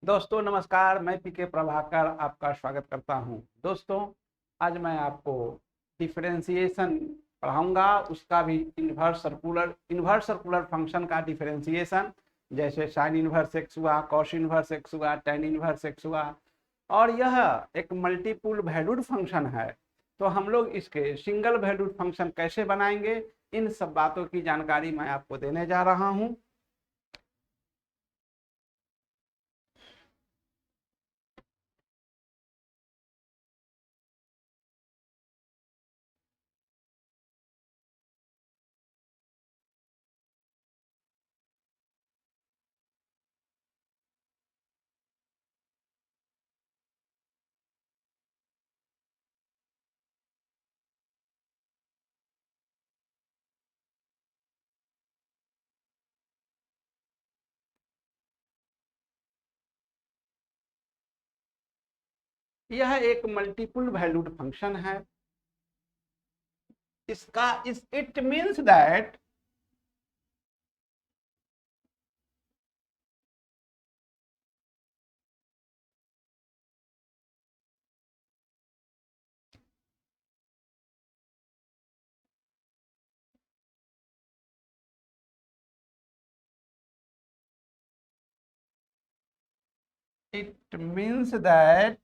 दोस्तों नमस्कार, मैं पीके प्रभाकर आपका स्वागत करता हूं। दोस्तों आज मैं आपको डिफरेंशिएशन पढ़ाऊंगा, उसका भी इन्वर्स सर्कुलर फंक्शन का डिफरेंशिएशन, जैसे साइन इन्वर्स एक्स हुआ, कॉस इन्वर्स एक्स हुआ, टेन इन्वर्स एक्स हुआ। और यह एक मल्टीपुल वैल्यूड फंक्शन है, तो हम लोग इसके सिंगल वैल्यूड फंक्शन कैसे बनाएंगे, इन सब बातों की जानकारी मैं आपको देने जा रहा हूं। यह एक मल्टीपल वैल्यूड फंक्शन है। इसका इस it means that it means that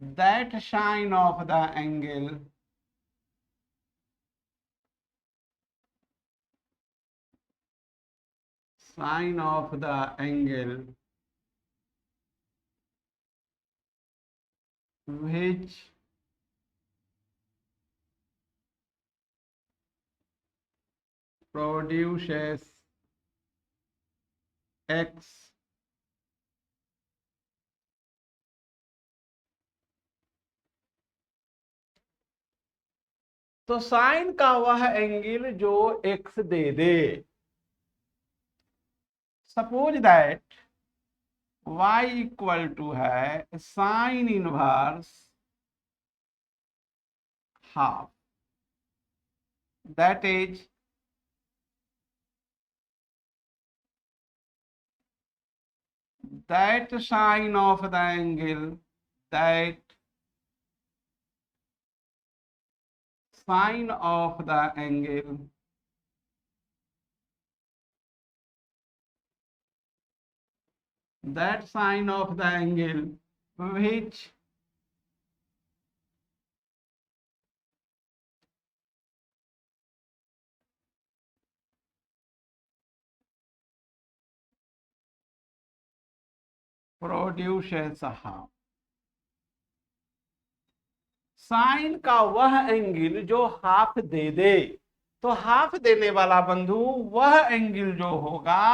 that sine of the angle which produces x तो साइन का वह एंगल जो x दे दे। Suppose that y equal to है sine inverse half, that is that sine of the angle that sine of the angle that sine of the angle which produces half। Sine का वह angle जो half दे दे, तो half देने वाला बंधु वह angle जो होगा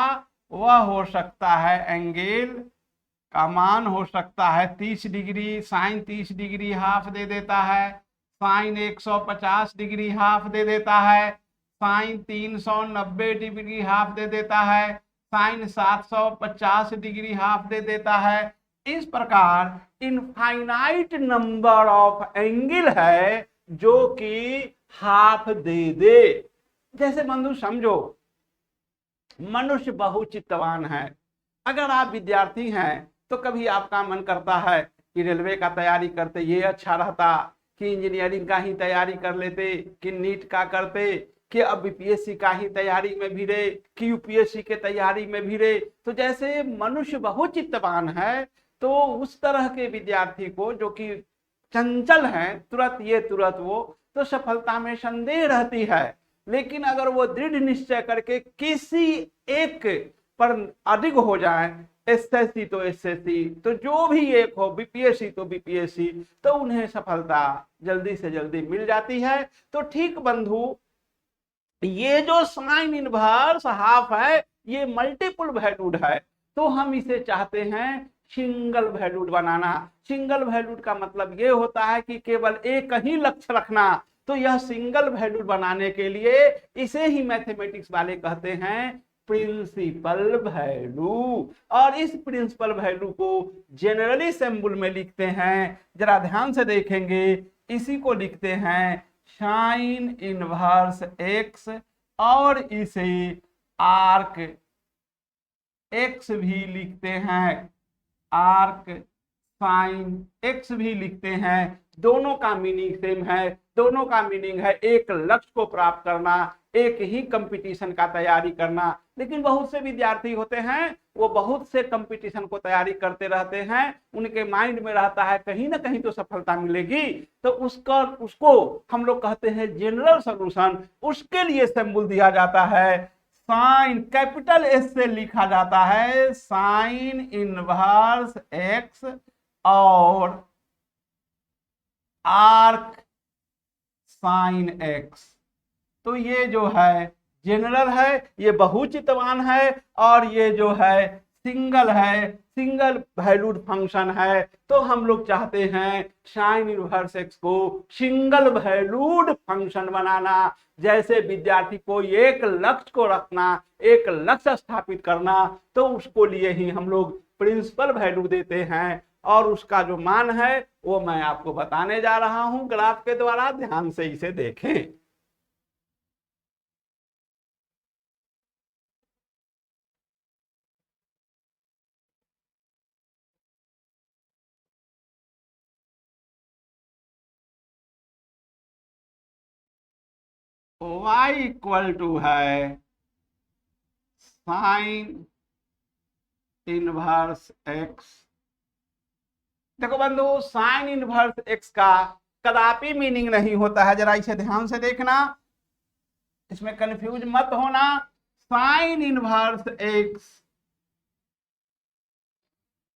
वह हो सकता है, एंगल का मान हो सकता है 30 डिग्री। साइन 30 डिग्री हाफ दे देता है, साइन 150 डिग्री हाफ दे देता है, साइन 390 डिग्री हाफ दे देता है, साइन 750 डिग्री हाफ दे देता है। इस प्रकार इनफाइनाइट नंबर ऑफ एंगल है जो कि हाफ दे दे। जैसे बंधु समझो, मनुष्य बहुचित्तवान है। अगर आप विद्यार्थी हैं तो कभी आपका मन करता है कि रेलवे का तैयारी करते ये अच्छा रहता, कि इंजीनियरिंग का ही तैयारी कर लेते, कि नीट का करते, कि अब बीपीएससी का ही तैयारी में भिड़े, कि यूपीएससी के तैयारी में भिड़े। तो जैसे मनुष्य बहुचित्तवान है, तो उस तरह के विद्यार्थी को जो कि चंचल हैं, तुरंत ये तुरंत वो, तो सफलता में संदेह रहती है। लेकिन अगर वो दृढ़ निश्चय करके किसी एक पर अधिक हो जाए, एसएससी तो एसएससी, तो जो भी एक हो, बीपीएससी तो बीपीएससी, तो उन्हें सफलता जल्दी से जल्दी मिल जाती है। तो ठीक बंधु, ये जो साइन इनवर्स हाफ है ये मल्टीपल वैल्यूड है, तो हम इसे चाहते हैं सिंगल वैल्यूड बनाना। सिंगल वैल्यूड का मतलब ये होता है कि केवल एक ही लक्ष्य रखना। तो यह सिंगल वैल्यूड बनाने के लिए इसे ही मैथमेटिक्स वाले कहते हैं प्रिंसिपल वैल्यू। और इस प्रिंसिपल वैल्यू को जनरली सिंबल में लिखते हैं। जरा ध्यान से देखेंगे इसी को लिखते हैं साइन इनवर्स एक्स, और इसे आर्क एक्स भी लिखते हैं, आर्क साइन एक्स भी लिखते हैं। दोनों का मीनिंग सेम है, दोनों का मीनिंग है एक लक्ष्य को प्राप्त करना, एक ही कंपटीशन का तैयारी करना। लेकिन बहुत से विद्यार्थी होते हैं वो बहुत से कंपटीशन को तैयारी करते रहते हैं, उनके माइंड में रहता है कहीं ना कहीं तो सफलता मिलेगी, तो उसको हम लोग कहते हैं जनरल सॉल्यूशन। उसके लिए सिंबल दिया जाता है साइन, कैपिटल एस से लिखा जाता है साइन इनवर्स एक्स और आर्क साइन एक्स। तो ये जो है जनरल है, ये बहुचितवान है, और ये जो है सिंगल है, सिंगल वैल्यूड फंक्शन है। तो हम लोग चाहते हैं साइन इनवर्स एक्स को सिंगल वैल्यूड फंक्शन बनाना। जैसे विद्यार्थी को एक लक्ष्य को रखना, एक लक्ष्य स्थापित करना, तो उसको लिए ही हम लोग प्रिंसिपल वैल्यू देते हैं, और उसका जो मान है वो मैं आपको बताने जा रहा हूं ग्राफ के द्वारा। ध्यान से इसे देखें। y इक्वल टू है साइन इनवर्स एक्स। देखो बंधु, साइन इनवर्स एक्स का कदापि मीनिंग नहीं होता है, जरा इसे ध्यान से देखना, इसमें कंफ्यूज मत होना। साइन इनवर्स एक्स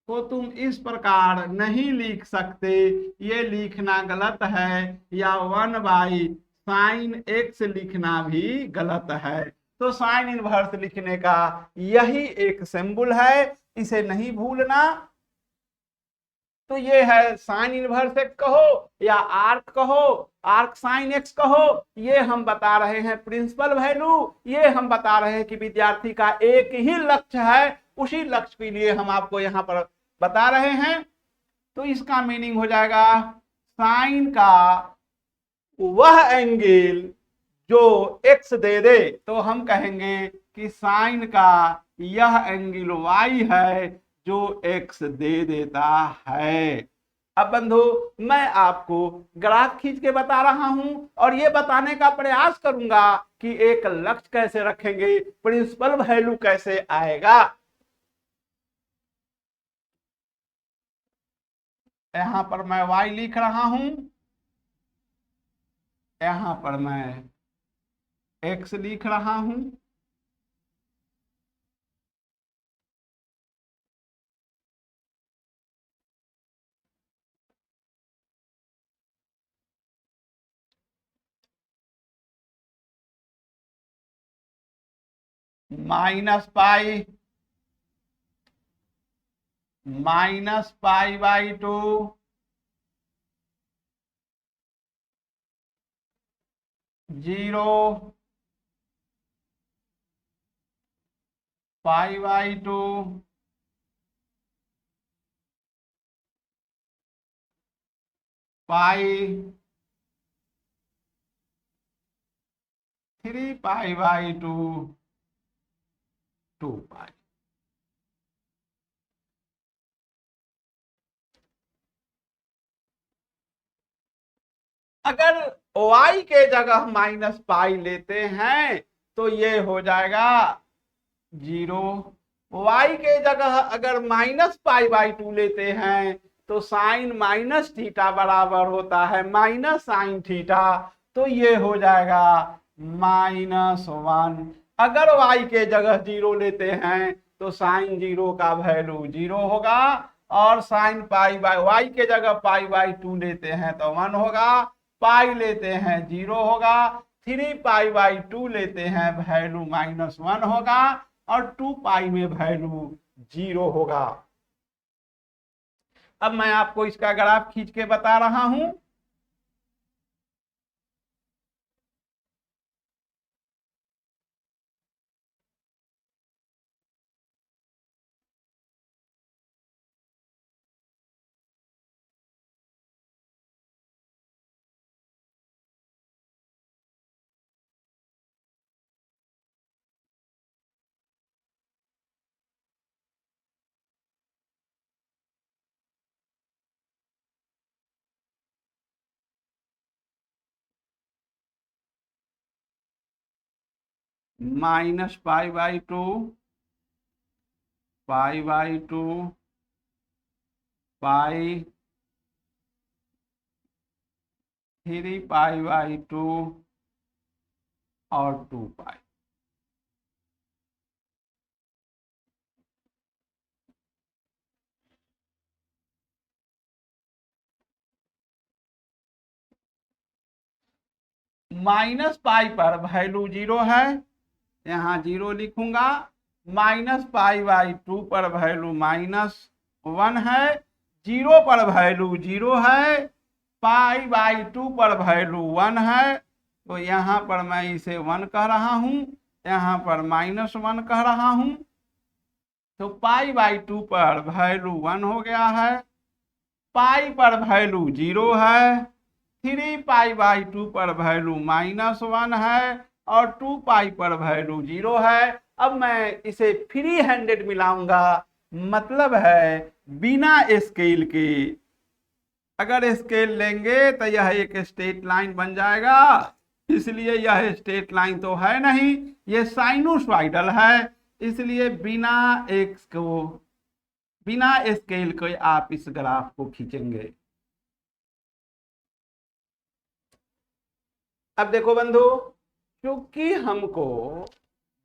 को तुम इस प्रकार नहीं लिख सकते, ये लिखना गलत है, या 1/sin x लिखना भी गलत है। तो साइन इनवर्स लिखने का यही एक सिंबल है, इसे नहीं भूलना। तो ये है साइन इनवर्स एक्स कहो या आर्क कहो, आर्क साइन एक्स कहो, ये हम बता रहे हैं प्रिंसिपल वैल्यू। ये हम बता रहे हैं कि विद्यार्थी का एक ही लक्ष्य है, उसी लक्ष्य के लिए हम आपको यहाँ पर बता रहे हैं। तो इसका मीनिंग हो जाएगा साइन का वह एंगल जो एक्स दे दे, तो हम कहेंगे कि साइन का यह एंगल वाई है जो एक्स दे देता है। अब बंधु, मैं आपको ग्राफ खींच के बता रहा हूं, और ये बताने का प्रयास करूंगा कि एक लक्ष्य कैसे रखेंगे, प्रिंसिपल वैल्यू कैसे आएगा। यहां पर मैं y लिख रहा हूं, यहां पर मैं x लिख रहा हूं। -पाई, -पाई/2, जीरो, पाई/2, पाई, 3π/2, 2π। अगर y के जगह -पाई लेते हैं तो ये हो जाएगा 0। y के जगह अगर -पाई/2 लेते हैं तो साइन माइनस थीटा बराबर होता है माइनस साइन थीटा, तो ये हो जाएगा -1। अगर y के जगह 0 लेते हैं तो साइन 0 का वैल्यू 0 होगा, और साइन y के जगह पाई/2 लेते हैं तो 1 होगा, पाई लेते हैं 0 होगा, 3π/2 लेते हैं वैल्यू -1 होगा, और 2π में वैल्यू 0 होगा। अब मैं आपको इसका ग्राफ खींच के बता रहा हूं। Minus pi by to, pi by to, pi, 3 pi by two और 2 पाई। माइनस पाई पर वैल्यू 0 है, यहाँ 0 लिखूंगा। माइनस पाई बाई टू पर वैल्यू -1 है, 0 पर वैल्यू 0 है, पाई बाई टू पर वैल्यू 1 है, तो यहाँ पर मैं इसे 1 कह रहा हूं, यहाँ पर -1 कह रहा हूं। तो पाई बाई टू पर वैल्यू 1 हो गया है, पाई पर वैल्यू 0 है, 3 पाई बाई टू पर वैल्यू -1 है और 2 पाई पर वैल्यू 0 है। अब मैं इसे फ्री हैंडेड मिलाऊंगा, मतलब है बिना स्केल के। अगर स्केल लेंगे तो यह एक स्ट्रेट लाइन बन जाएगा, इसलिए यह स्ट्रेट लाइन तो है नहीं, यह साइनोसॉइडल है, इसलिए बिना स्केल के आप इस ग्राफ को खींचेंगे। अब देखो बंधु, क्योंकि हमको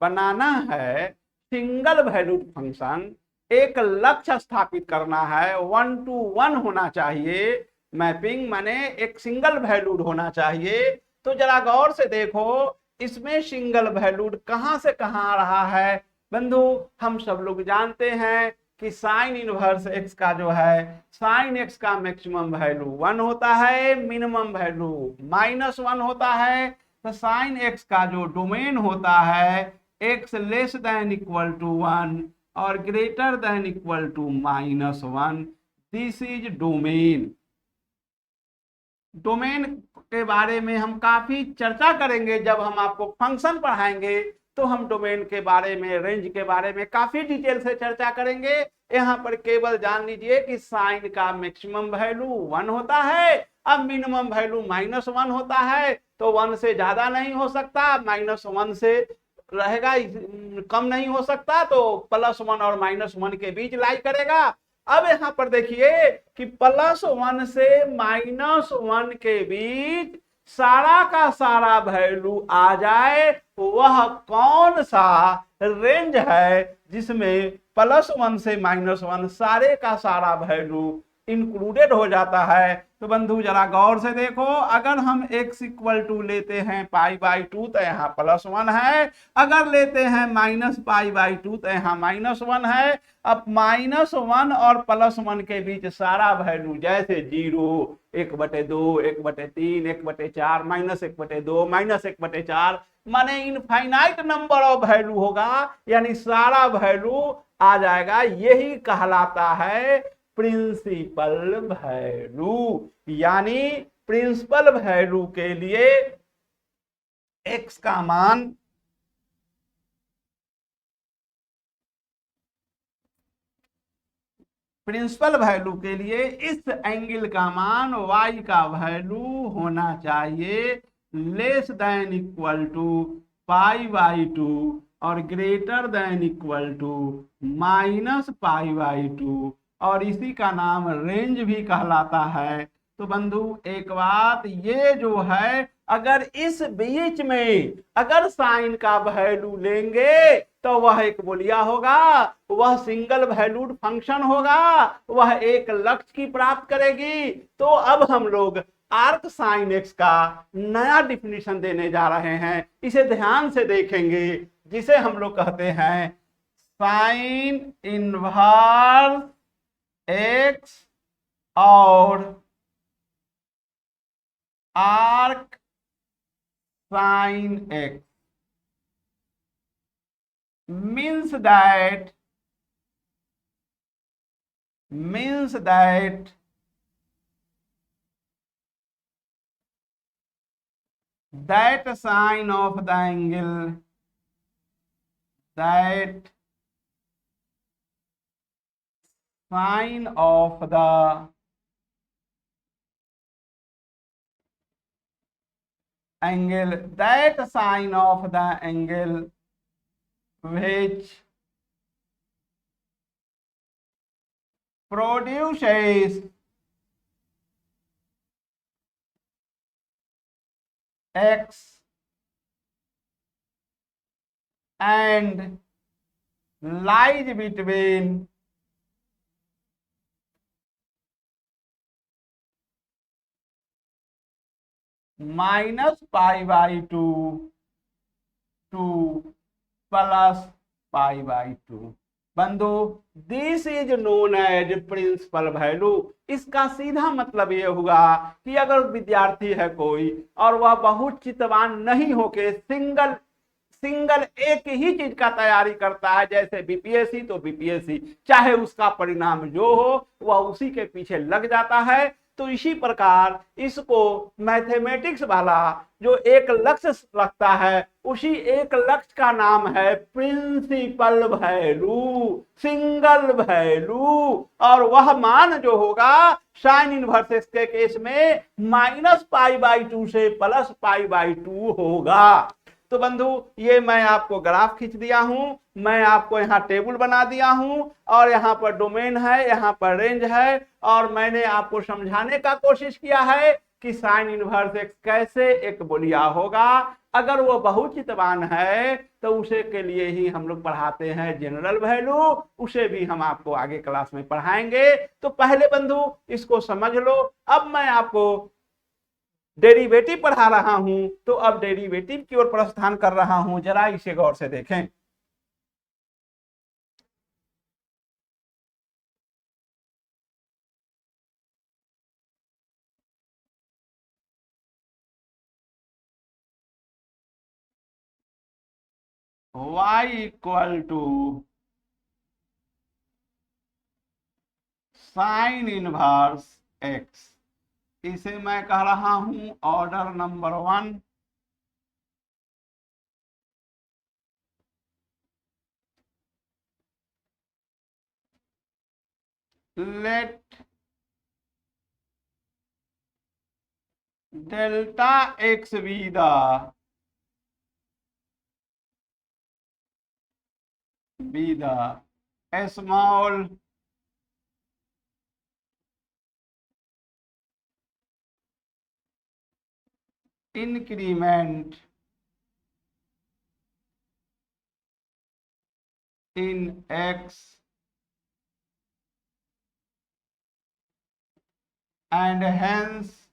बनाना है सिंगल वैल्यूड फंक्शन, एक लक्ष्य स्थापित करना है, 1 to 1 होना चाहिए, मैपिंग माने एक सिंगल वैल्यूड होना चाहिए। तो जरा गौर से देखो, इसमें सिंगल वैल्यूड कहां से कहां आ रहा है। बंधु, हम सब लोग जानते हैं कि साइन इनवर्स एक्स का जो है, साइन एक्स का मैक्सिमम वैल्यू 1 होता है, मिनिमम वैल्यू -1 होता है। तो साइन एक्स का जो डोमेन होता है, x less than equal to 1 और greater than equal to -1, this is domain. Domain के बारे में हम काफी चर्चा करेंगे, जब हम आपको फंक्शन पढ़ाएंगे तो हम डोमेन के बारे में, रेंज के बारे में काफी डिटेल से चर्चा करेंगे। यहाँ पर केवल जान लीजिए कि साइन का मैक्सिमम वैल्यू 1 होता है, अब मिनिमम वैल्यू -1 होता है, तो 1 से ज्यादा नहीं हो सकता, -1 से रहेगा, कम नहीं हो सकता, तो +1 और -1 के बीच लाई करेगा। अब यहां पर देखिए कि +1 से -1 के बीच सारा का सारा वैल्यू आ जाए, वह कौन सा रेंज है जिसमें +1 से -1 सारे का सारा वैल्यू इंक्लूडेड हो जाता है। तो बंधु जरा गौर से देखो, अगर हम x इक्वल टू लेते हैं पाई बाई टू तो यहाँ +1 है, अगर लेते हैं -पाई बाई टू तो यहाँ -1 है। अब -1 और +1 के बीच सारा वैल्यू जैसे 0, 1/2, 1/3, 1/4, -1/2, -1/4, माने इनफाइनाइट नंबर ऑफ वैल्यू होगा, यानी सारा वैल्यू आ जाएगा। यही कहलाता है प्रिंसिपल वैल्यू, यानी प्रिंसिपल वैल्यू के लिए x का मान प्रिंसिपल वैल्यू के लिए इस एंगल का मान y का वैल्यू होना चाहिए less than equal to pi by two और greater than equal to -pi by two, और इसी का नाम रेंज भी कहलाता है। तो बंधु एक बात ये जो है, अगर इस बीच में अगर साइन का वैल्यू लेंगे तो वह एक बोलिया होगा, वह सिंगल वैल्यूड फंक्शन होगा, वह एक लक्ष्य की प्राप्त करेगी। तो अब हम लोग आर्क साइन एक्स का नया डिफिनीशन देने जा रहे हैं, इसे ध्यान से देखेंगे, जिसे हम लोग कहते हैं साइन इनवर्स एक्स और arc sine x means that that sign of the angle, that sign of the angle, that sign of the angle which produces x and lies between -π/2 to +π/2। बंधु, this is known as principal value. इसका सीधा मतलब ये हुआ कि अगर विद्यार्थी है कोई और वह बहुत चितवान नहीं होके सिंगल सिंगल एक ही चीज का तैयारी करता है, जैसे बीपीएससी तो बीपीएससी, चाहे उसका परिणाम जो हो वह उसी के पीछे लग जाता है। तो इसी प्रकार इसको मैथमेटिक्स वाला जो एक लक्ष्य रखता है, उसी एक लक्ष्य का नाम है प्रिंसिपल वैल्यू, सिंगल वैल्यू। और वह मान जो होगा साइन इनवर्स एक्स के केस में -π/2 से +π/2 होगा। तो बंधु, ये मैं आपको ग्राफ खींच दिया हूं, मैं आपको यहाँ टेबल बना दिया हूं, और यहाँ पर डोमेन है, यहाँ पर रेंज है, और मैंने आपको समझाने का कोशिश किया है कि साइन इनवर्स एक्स कैसे एक बोलिया होगा। अगर वो बहुत चितवान है तो उसे के लिए ही हम लोग पढ़ाते हैं जनरल वैल्यू, उसे भी हम आपको आगे क्लास में पढ़ाएंगे। तो पहले बंधु इसको समझ लो। अब मैं आपको डेरिवेटिव पढ़ा रहा हूं, तो अब डेरिवेटिव की ओर प्रस्थान कर रहा हूं, जरा इसे गौर से देखें। y equal to sine inverse x, इसे मैं कह रहा हूं order number 1। Let delta x be the small increment in x and hence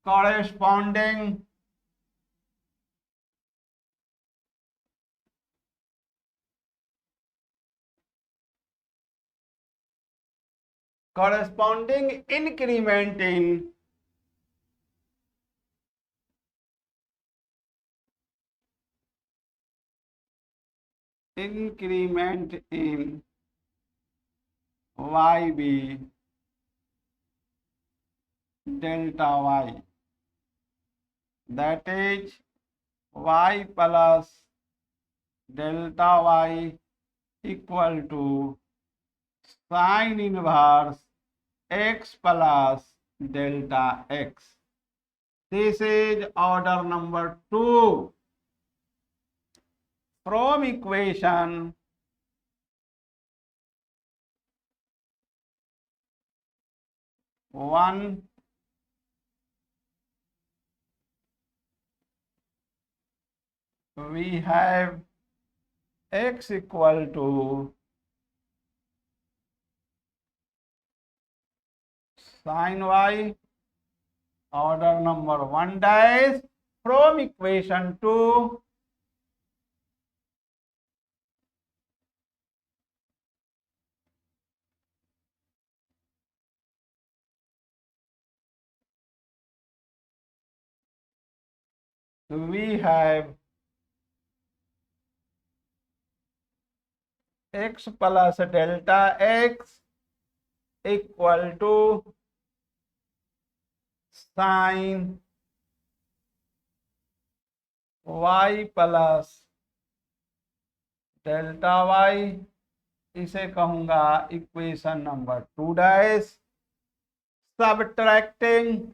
corresponding increment in yb delta y, that is y plus delta y equal to sin inverse x plus delta x. This is order number 2. From equation 1 we have x equal to sin y, order number 1 dash. From equation 2 we have x plus delta x equal to sin y plus delta y, इसे कहूंगा equation number 2 dash. Subtracting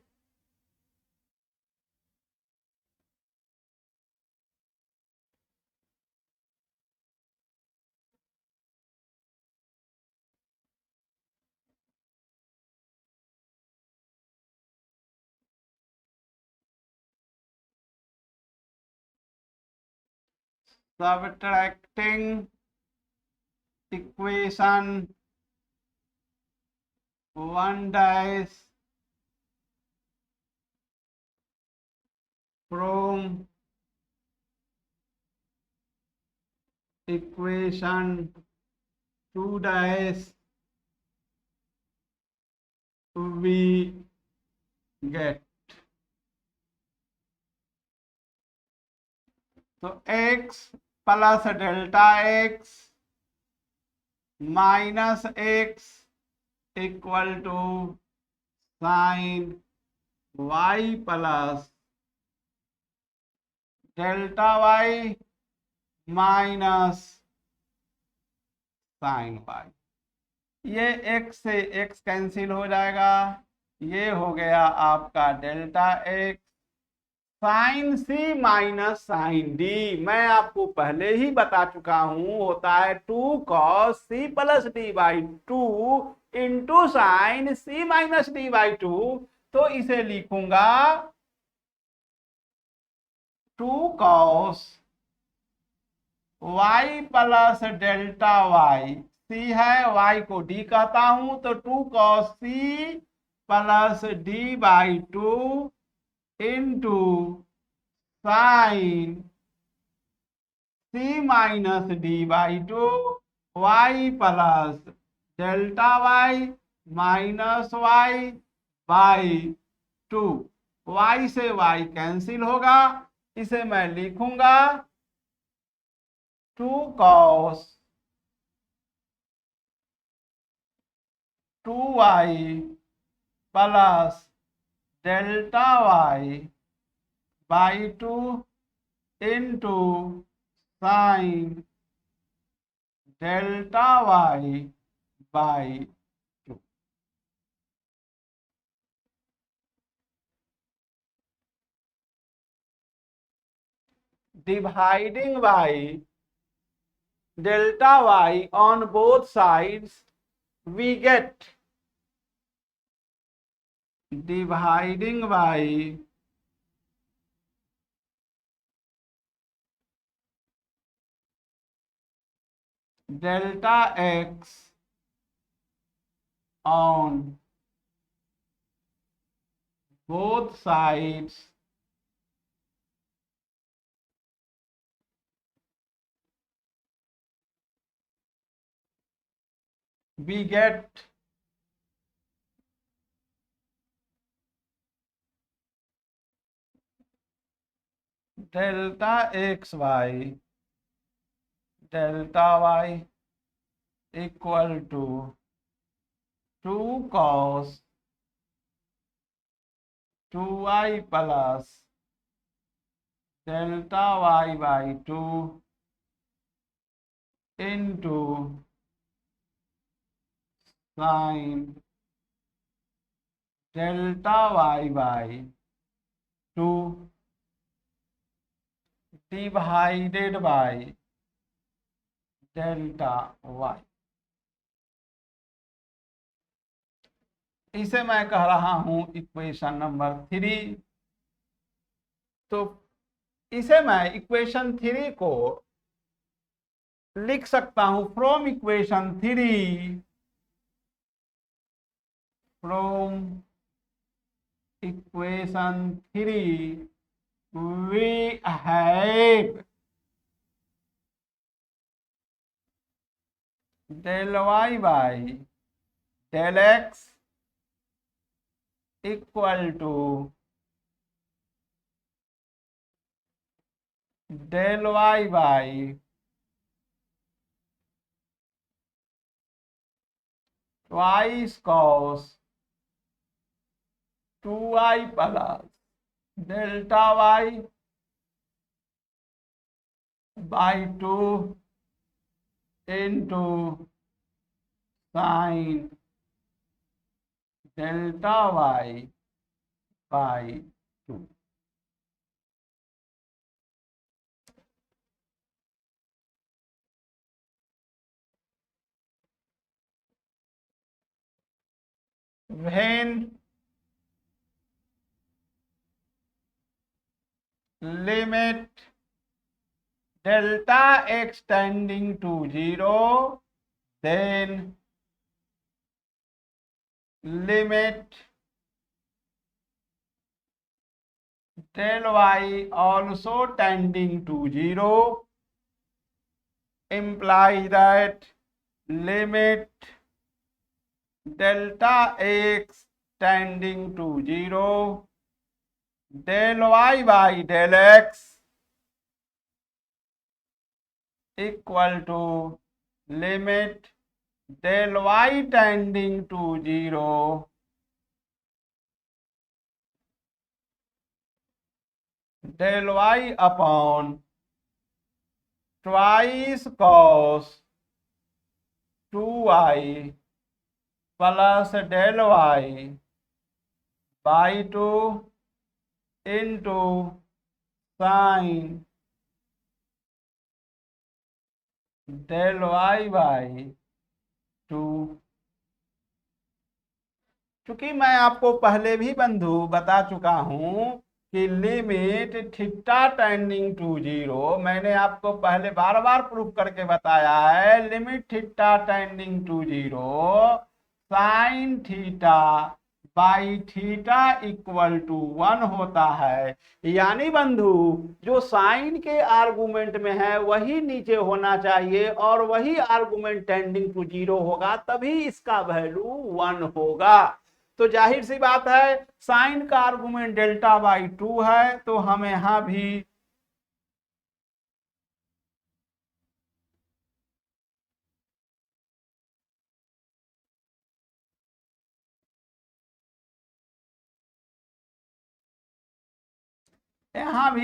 subtracting equation 1 dash from equation 2 dash we get. तो x plus delta x minus x equal to sine y plus delta y minus sine y। ये x से x cancel हो जाएगा, ये हो गया आपका delta x sine C minus sine D. मैं आपको पहले ही बता चुका हूं, होता है 2 cos C plus D by 2 into sine C minus D by 2। तो इसे लिखूंगा 2 cos y plus delta y, C है y को d कहता हूं, तो 2 cos C plus D by 2 into sine C minus D by 2 y plus delta y minus y by 2। y से y cancel होगा, इसे मैं लिखूंगा 2 cos 2y plus delta y by 2 into sine delta y by 2। Dividing by delta y on both sides we get dividing by delta x on both sides we get delta xy delta y equal to 2 cos 2y plus delta y by 2 into sin delta y by 2 divided by delta y। इसे मैं कह रहा हूं equation number 3। तो इसे मैं equation 3 को लिख सकता हूं from equation 3, from equation 3 we have del y by del x equal to del y by twice cos 2y plus delta y by 2 into sin delta y by 2। when limit delta x tending to 0, then limit del y also tending to 0 implies that limit delta x tending to 0 del y by del x equal to limit del y tending to 0 del y upon twice cos 2y plus del y by 2 into sin del y by 2। चूंकि मैं आपको पहले भी बंधु बता चुका हूं कि लिमिट थीटा टेंडिंग टू 0, मैंने आपको पहले बार बार प्रूफ करके बताया है, limit theta tending to 0 sine theta by theta equal to 1 होता है। यानी बंधु जो साइन के आर्गुमेंट में है वही नीचे होना चाहिए और वही आर्गुमेंट टेंडिंग टू 0 होगा, तभी इसका वैल्यू 1 होगा। तो जाहिर सी बात है साइन का आर्गुमेंट डेल्टा बाई 2 है, तो हम यहां भी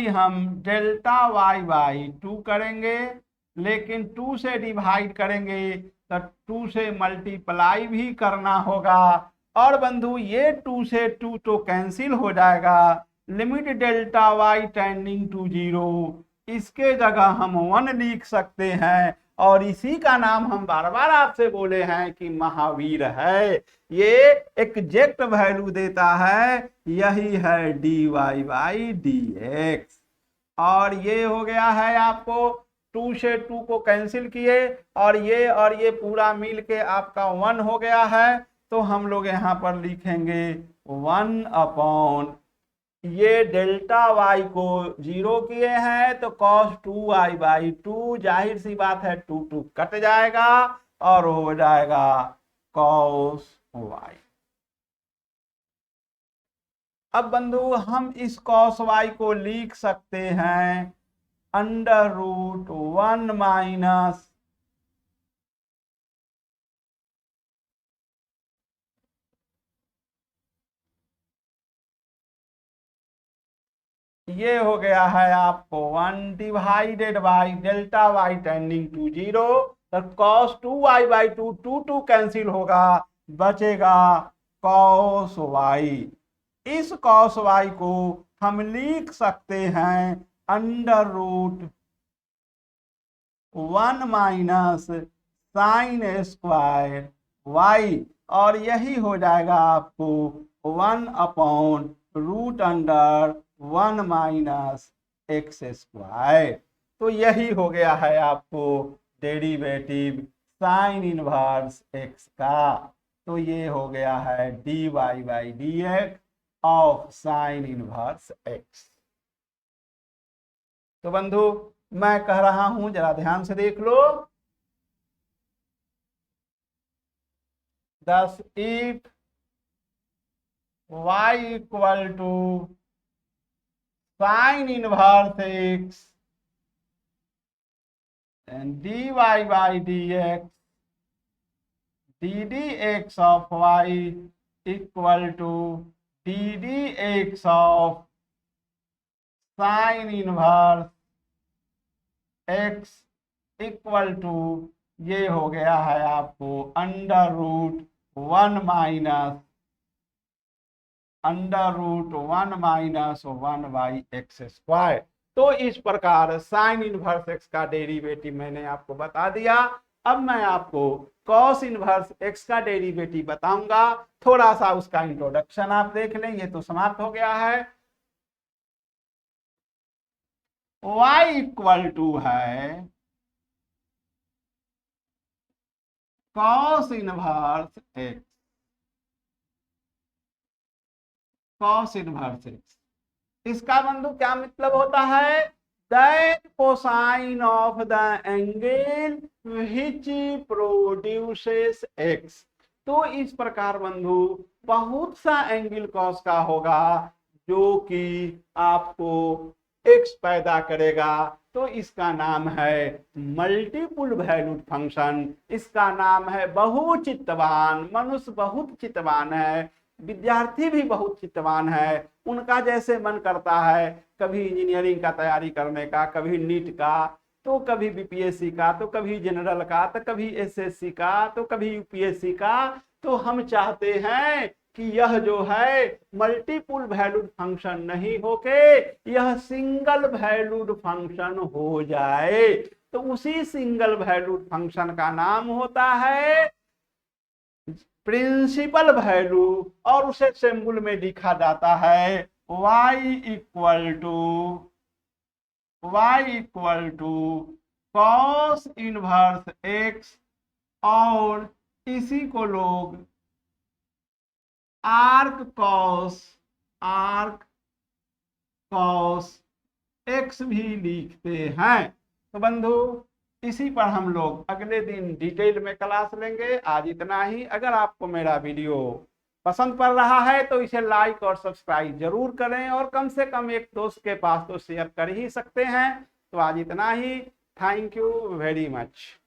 हम डेल्टा वाई बाई 2 करेंगे, लेकिन 2 से डिवाइड करेंगे तो 2 से मल्टीप्लाई भी करना होगा। और बंधु ये 2 से 2 तो कैंसिल हो जाएगा, limit delta y tending to 0 इसके जगह हम 1 लिख सकते हैं, और इसी का नाम हम बार बार आपसे बोले हैं कि महावीर है। ये एग्जैक्ट वैल्यू देता है, यही है dy बाई dx। और ये हो गया है आपको 2 से 2 को कैंसिल किए और ये पूरा मिल के आपका 1 हो गया है। तो हम लोग यहाँ पर लिखेंगे 1 अपॉन ये डेल्टा वाई को 0 किए हैं तो cos 2y बाई 2, जाहिर सी बात है 2 2 कट जाएगा और हो जाएगा cos y। अब बंधु हम इस cos y को लिख सकते हैं अंडर रूट 1 माइनस ये हो गया है आपको 1 divided by delta y tending to 0, तो cos 2y बाई 2 2 2 कैंसिल होगा, बचेगा cos y। इस cos y को हम लिख सकते हैं under root 1 minus sine square y, और यही हो जाएगा आपको 1 upon root under 1 minus x square. तो यही हो गया है आपको डेरिवेटिव साइन इनवर्स एक्स का। तो ये हो गया है dy by dx of sine inverse x. तो बंधु मैं कह रहा हूं जरा ध्यान से देख लो। thus if y equal to sine inverse x and dy by dx ddx of y equal to ddx of sine inverse x equal to ये हो गया है आपको under root 1 minus 1 by x square. तो इस प्रकार साइन इनवर्स एक्स का derivative मैंने आपको बता दिया। अब मैं आपको कॉस इनवर्स एक्स का डेरिवेटिव बताऊंगा। थोड़ा सा उसका इंट्रोडक्शन आप देख लें, ये तो समाप्त हो गया है। y इक्वल टू है cos inverse x, cos inverse x। इसका बंधु क्या मतलब होता है, that cosine of the angle which produces x। तो इस प्रकार बंधु बहुत सा एंगल कॉस का होगा जो कि आपको x पैदा करेगा, तो इसका नाम है मल्टीपुल वैल्यूड फंक्शन। इसका नाम है बहुचित्तवान। मनुष्य बहुत चित्तवान है, विद्यार्थी भी बहुत चित्तवान है। उनका जैसे मन करता है कभी इंजीनियरिंग का तैयारी करने का, कभी नीट का, तो कभी बीपीएससी का, तो कभी जनरल का, तो कभी एसएससी का, तो कभी यूपीएससी का। तो हम चाहते हैं कि यह जो है मल्टीपुल वैल्यूड फंक्शन नहीं होके यह सिंगल वैल्यूड फंक्शन हो जाए। तो उसी सिंगल वैल्यूड फंक्शन का नाम होता है प्रिंसिपल वैल्यू, और उसे सिंबल में लिखा जाता है y equal to cos inverse x, और इसी को लोग आर्क कॉस x भी लिखते हैं। तो बंधु इसी पर हम लोग अगले दिन डिटेल में क्लास लेंगे। आज इतना ही। अगर आपको मेरा वीडियो पसंद पड़ रहा है तो इसे लाइक और सब्सक्राइब जरूर करें, और कम से कम एक दोस्त के पास तो शेयर कर ही सकते हैं। तो आज इतना ही। Thank you very much.